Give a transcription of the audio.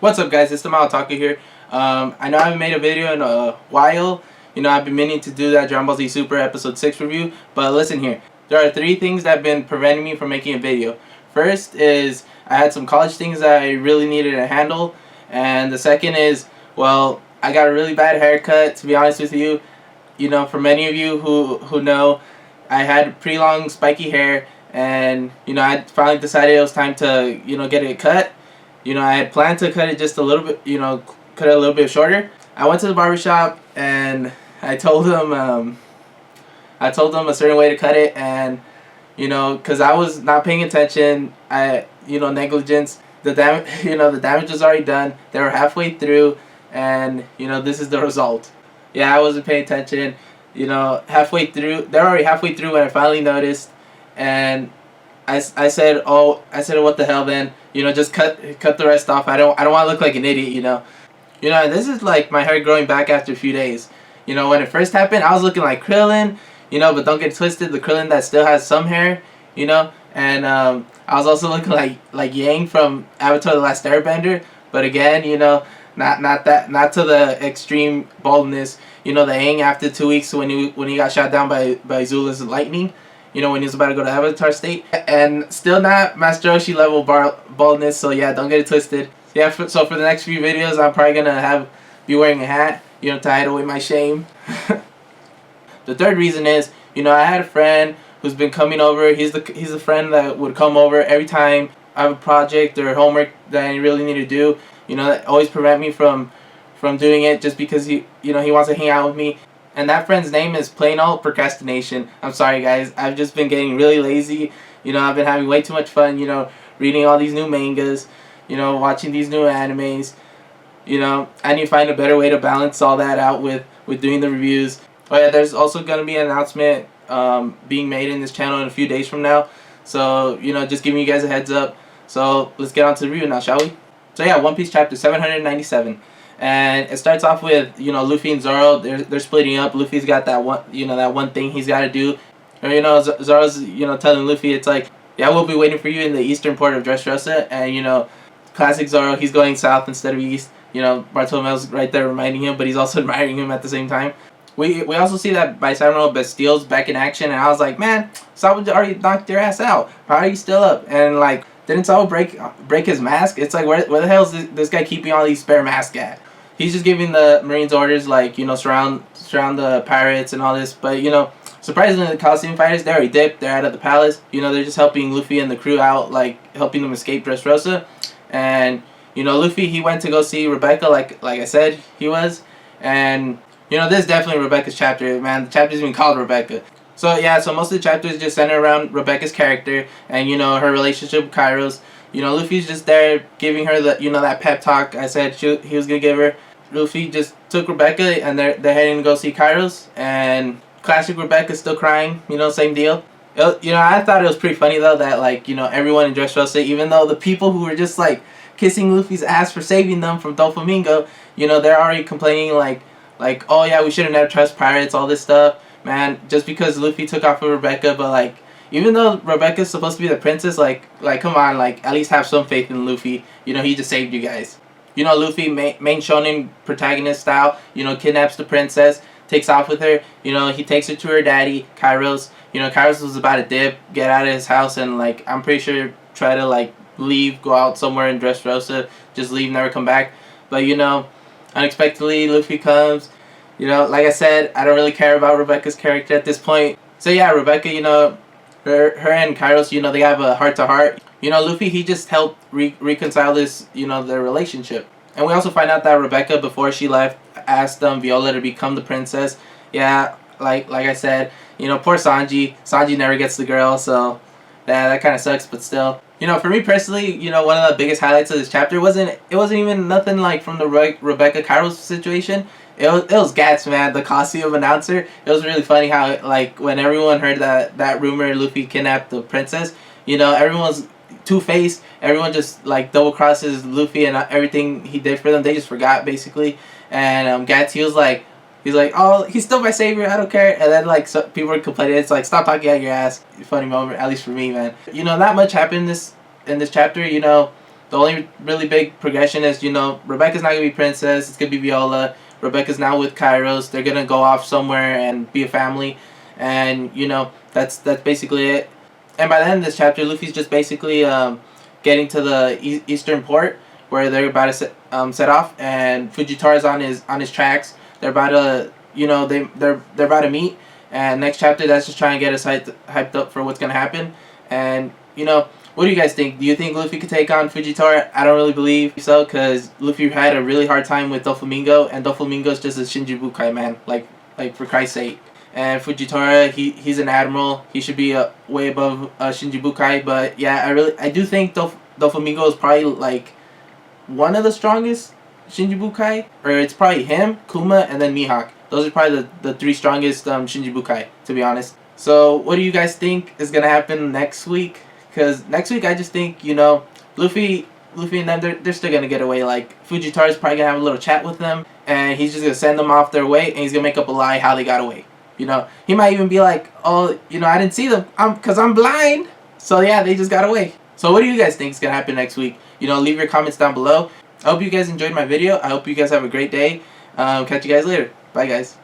What's up, guys? It's TheMildOtaku here. I know I haven't made a video in a while. You know, I've been meaning to do that Dragon Ball Z Super Episode 6 review. But listen here. There are 3 things that have been preventing me from making a video. First is I had some college things that I really needed to handle. And the second is, well, I got a really bad haircut, to be honest with you. You know, for many of you who know, I had pretty long spiky hair. And, you know, I finally decided it was time to, you know, get it cut. You know, I had planned to cut it just a little bit, you know, cut it a little bit shorter. I went to the barbershop and I told them a certain way to cut it, and, you know, because I was not paying attention, negligence, the damage was already done. They were halfway through, and, you know, this is the result. Yeah, I wasn't paying attention, you know, they're already halfway through when I finally noticed, and I said, what the hell, then, you know, just cut the rest off. I don't want to look like an idiot, you know. You know, this is like my hair growing back after a few days. You know, when it first happened, I was looking like Krillin, you know, but don't get twisted, the Krillin that still has some hair, you know. And I was also looking like Yang from Avatar: The Last Airbender, but again, you know, not to the extreme baldness. You know, the Yang after 2 weeks when he got shot down by Zula's lightning. You know, when he was about to go to Avatar state. And still not Master Roshi level baldness, so yeah, don't get it twisted. Yeah, so for the next few videos, I'm probably going to be wearing a hat, you know, to hide away my shame. The third reason is, you know, I had a friend who's been coming over. He's the friend that would come over every time I have a project or homework that I really need to do. You know, that always prevent me from doing it just because he wants to hang out with me. And that friend's name is plain old procrastination. I'm sorry, guys. I've just been getting really lazy. You know, I've been having way too much fun, you know, reading all these new mangas, you know, watching these new animes. You know, I need to find a better way to balance all that out with doing the reviews. Oh yeah, there's also going to be an announcement being made in this channel in a few days from now. So, you know, just giving you guys a heads up. So, let's get on to the review now, shall we? So yeah, One Piece chapter 797. And it starts off with, you know, Luffy and Zoro. They're splitting up. Luffy's got that one thing he's got to do. Or, you know, Zoro's, you know, telling Luffy, it's like, yeah, we'll be waiting for you in the eastern port of Dressrosa. And, you know, classic Zoro, he's going south instead of east. You know, Bartolomeo's right there reminding him, but he's also admiring him at the same time. We also see that Bicameral Bastile's back in action, and I was like, man, Sabo already knocked your ass out. How are you still up? And, like, didn't Sabo break his mask? It's like, where the hell is this guy keeping all these spare masks at? He's just giving the Marines orders, like, you know, surround the pirates and all this. But, you know, surprisingly, the Coliseum fighters, they already dipped. They're out of the palace. You know, they're just helping Luffy and the crew out, like, helping them escape Dressrosa. And, you know, Luffy, he went to go see Rebecca, like I said he was. And, you know, this is definitely Rebecca's chapter, man. The chapter's even called Rebecca. So, yeah, so most of the chapters just center around Rebecca's character and, you know, her relationship with Kairos. You know, Luffy's just there giving her the, you know, that pep talk I said he was going to give her. Luffy just took Rebecca, and they're heading to go see Kairos, and classic Rebecca's still crying, you know, same deal. You know, I thought it was pretty funny, though, that, like, you know, everyone in Dressrosa, even though the people who were just, like, kissing Luffy's ass for saving them from Doflamingo, you know, they're already complaining, like, oh, yeah, we should have never trust pirates, all this stuff, man, just because Luffy took off with Rebecca. But, like, even though Rebecca's supposed to be the princess, like, come on, like, at least have some faith in Luffy. You know, he just saved you guys. You know, Luffy, main shonen protagonist style, you know, kidnaps the princess, takes off with her. You know, he takes her to her daddy, Kairos. You know, Kairos was about to dip, get out of his house, and, like, I'm pretty sure try to, like, leave, go out somewhere in Dressrosa, just leave, never come back. But, you know, unexpectedly, Luffy comes. You know, like I said, I don't really care about Rebecca's character at this point. So, yeah, Rebecca, you know, her and Kairos, you know, they have a heart-to-heart. You know, Luffy, he just helped reconcile this, you know, their relationship. And we also find out that Rebecca, before she left, asked Viola to become the princess. Yeah, like I said, you know, poor Sanji. Sanji never gets the girl, so yeah, that kind of sucks, but still. You know, for me personally, you know, one of the biggest highlights of this chapter wasn't even nothing like from the Rebecca Kairos situation. It was Gats, man, the Coliseum announcer. It was really funny how, like, when everyone heard that rumor Luffy kidnapped the princess, you know, everyone's two-faced. Everyone just, like, double crosses Luffy and everything he did for them. They just forgot, basically. And Gats, he's like, oh, he's still my savior, I don't care. And then, like, so people are complaining. It's like, stop talking out your ass. Funny moment, at least for me, man. You know, not much happened in this chapter. You know, The only really big progression is, you know, Rebecca's not going to be Princess. It's going to be Viola. Rebecca's now with Kairos. They're going to go off somewhere and be a family. And, you know, that's basically it. And by the end of this chapter, Luffy's just basically getting to the eastern port where they're about to set off. And Fujitori's on his tracks. They're about to, you know, they're about to meet. And next chapter, that's just trying to get us hyped up for what's going to happen. And, you know, what do you guys think? Do you think Luffy could take on Fujitora? I don't really believe so, because Luffy had a really hard time with Doflamingo, and Doflamingo's just a Shichibukai, man. Like for Christ's sake. And Fujitora, he's an admiral. He should be way above Shichibukai. But yeah, I do think Doflamingo is probably like one of the strongest Shichibukai, or it's probably him, Kuma, and then Mihawk. Those are probably the three strongest Shichibukai, to be honest. So what do you guys think is gonna happen next week? Because next week I just think, you know, Luffy and them, they're still gonna get away. Like Fujitori's probably gonna have a little chat with them, and he's just gonna send them off their way, and he's gonna make up a lie how they got away. You know, he might even be like, oh, you know, I didn't see them, cause I'm blind. So yeah, they just got away. So what do you guys think is gonna happen next week? You know, leave your comments down below. I hope you guys enjoyed my video. I hope you guys have a great day. Catch you guys later. Bye, guys.